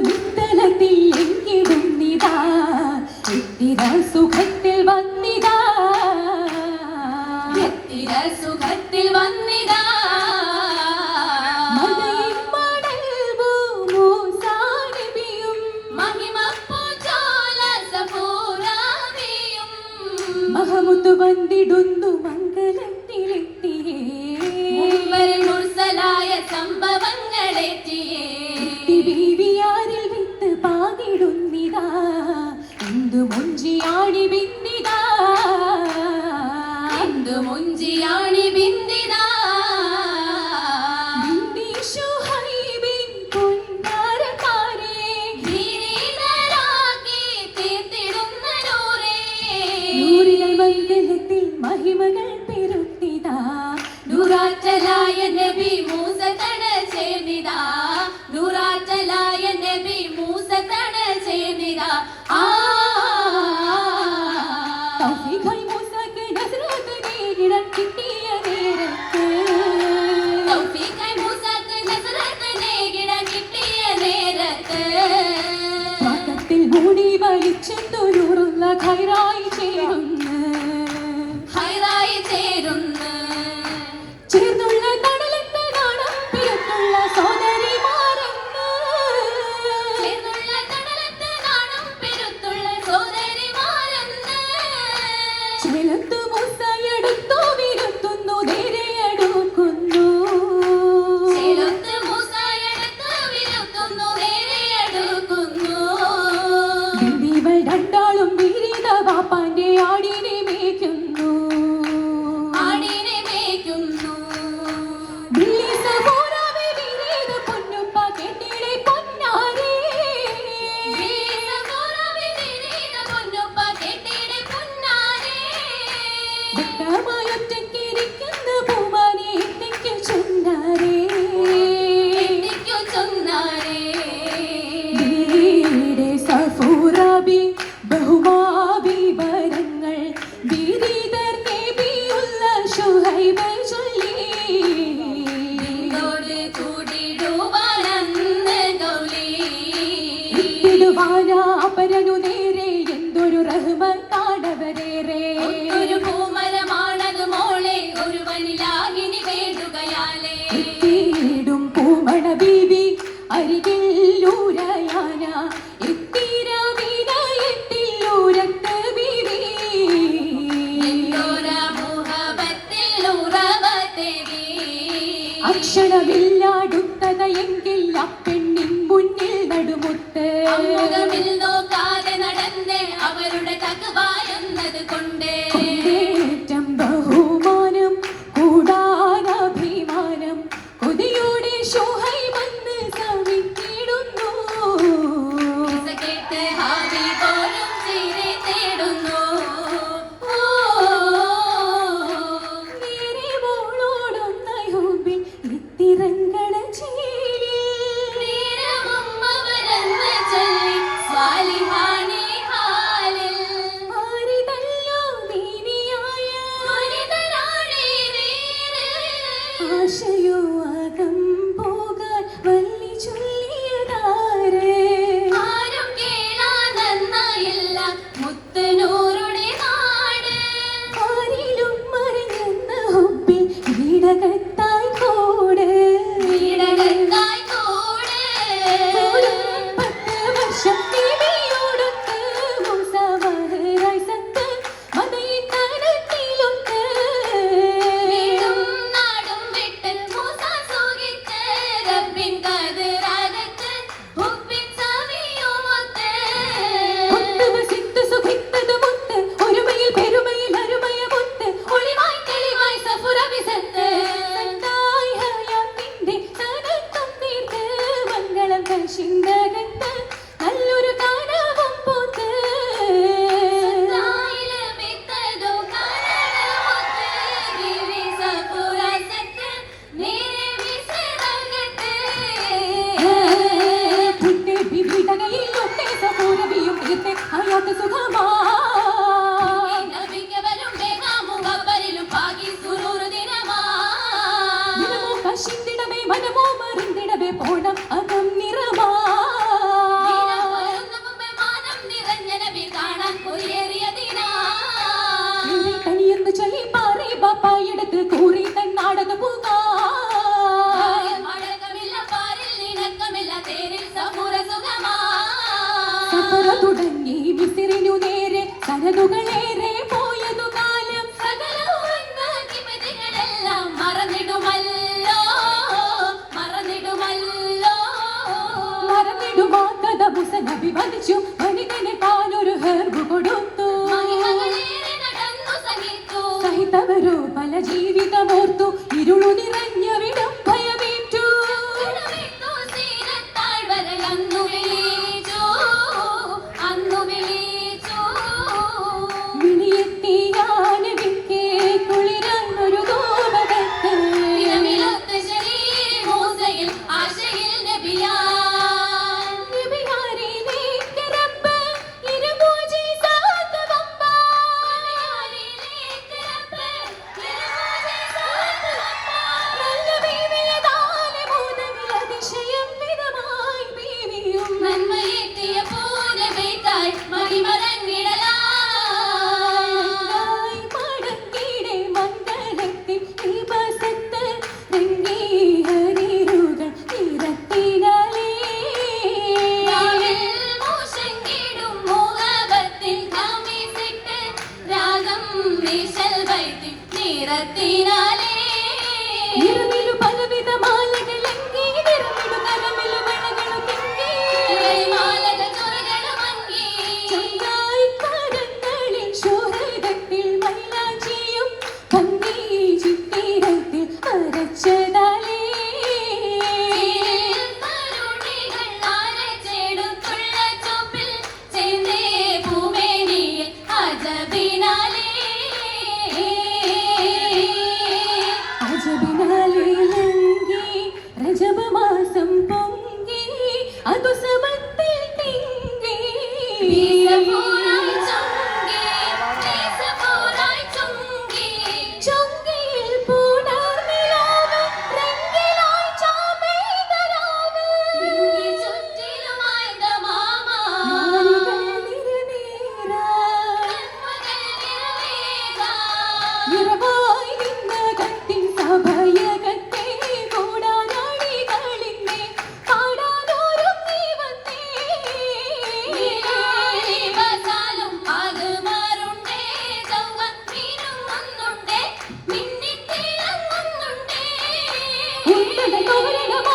മിത്തലത്തിൽ എങ്കിടുന്നിതാ എത്തിര സുഖത്തിൽ വന്നിതാ എത്തിര സുഖത്തിൽ വന്നിതാ മഹമുത്ത് വന്നിടുന്നു മംഗളത്തിലെത്തിയേ മുർസലായ സംഭവങ്ങളെത്തിയേ ബീവിയാരിൽ വിത്ത് പാകിടുന്നിതാ എന്തു മുഞ്ചിയാണി ബിന്ദിതാ എന്തു മുഞ്ചിയാണി ബിന്ദിതാ മഹിമകൾ പെരുത്തിതാ നൂറാറ്റലായ നബി മൂസ തട ചേർന്നിതാ നൂറാറ്റലായ നബി മൂസ തട ചേർന്നിതാ തൗഫീഖായി മൂസക്ക് നസ്രത്ത് നേടിടാൻ കിട്ടിയ നേരത്ത് തൗഫീഖായി മൂസക്ക് നസ്രത്ത് നേടിടാൻ കിട്ടിയ നേരത്ത് വാക്കത്തിൽ മൂടി വലിച്ചെന്തൊരുള്ള ഖൈറായി ചേരുന്നു ചേർന്നുള്ള കടലെന്ന നാണം പിറത്തുള്ള സോദരിമാരെന്ന് ചേർന്നുള്ള കടലെന്ന നാണം പിറത്തുള്ള സോദരിമാരെന്ന് ചേലത്തു മൂസയെടുത്തു വിരുത്തുന്നു നേരെയടുക്കുന്നു ചേലത്ത് മൂസയെടുത്തു വിരുത്തുന്നു നേരെയടുക്കുന്നു ബിബികൾ രണ്ടാളും വിരിത വാപ്പാന്റെ ആടിനെ മേയ്ക്കുന്നു അപരനു നേരെ എന്തൊരു റഹ്മത്താണവരേറെ ഒരു പൂമരമാണത് മോളെ ഒരു വനിലാകിനി വേണ്ടുകയാലേ എത്തിയിടും പൂമണ ബീവി അരികില്ലൂരയാന എത്തിരാവിന എത്തില്ലൂരത്ത് ബീവി അക്ഷരമില്ലാടുത്തത എങ്കിൽ അപ്പെണ്ണിൻ മുന്നിൽ നടുമുത്ത് നോക്കാതെ നടന്ന് അവരുടെ തകവായെന്നത് കൊണ്ട് ഏറ്റം ബഹുമാനം കൂടാനഭിമാനം കൊതിയോടെ ഷോഹൈ വന്ന് സവിക്കിടുന്നു കേട്ട് ഹാബി പോലും ചീരെ തേടുന്നു നേരെ മോളോടൊന്നായി ഹൂബിൽ ഇത്തിരങ്ങള ആശയോ അകം പോകാൻ വല്ലി ചൊല്ലിയതാരേ ആരും കേളാനന്നായില്ല മുത്തനൂരുടെ നാട് ആരിലും മറിഞ്ഞെന്ന ഹുബിൽ വീടകത്തായി കൂട് വീടകത്തായി കൂട് 10 വർഷം ദേവിയോടൊത്ത് മൂസ മഹറായി സത്ത് മതയിൽ തനത്തിലൊത്ത് ഒരുമയിൽ പെരുമയിൽ അരുമയ മുത്ത് ഒളിവായി തെളിവായി സഫുറ വിസത്ത് നബി വധിച്ചു വനിതനെ താനൊരു ഹെർബ് കൊടുത്തു സഹിതവരോ പല ജീവിതമോർത്തു ഇരുളു നിറഞ്ഞവിടം ഭയമേറ്റു വിളിയെത്തിയാനവിക്കേ കുളിരന്നൊരു ഗോപകത്ത് നിറമിലു പലവിധ മാലകളെങ്കി നിറമിലു കരമിലു മണകളു തിങ്ങി ചങ്ങായിക്കാരങ്ങളിൽ ശോഹരത്തിൽ മൈലാഞ്ചിയും ഭംഗി ചിത്തിരത്തിൽ അരച്ചതാലേ രജബമാസം പൊങ്ങി അതു സമത്തിൽ തിങ്ങി ചൊങ്കിയിൽ പൂണർനിലാവ് രംഗിലായി ചാമേകരാവ് നിറവായി നിന്ന കത്തിൻ സഭയകത്തെ ൂരകം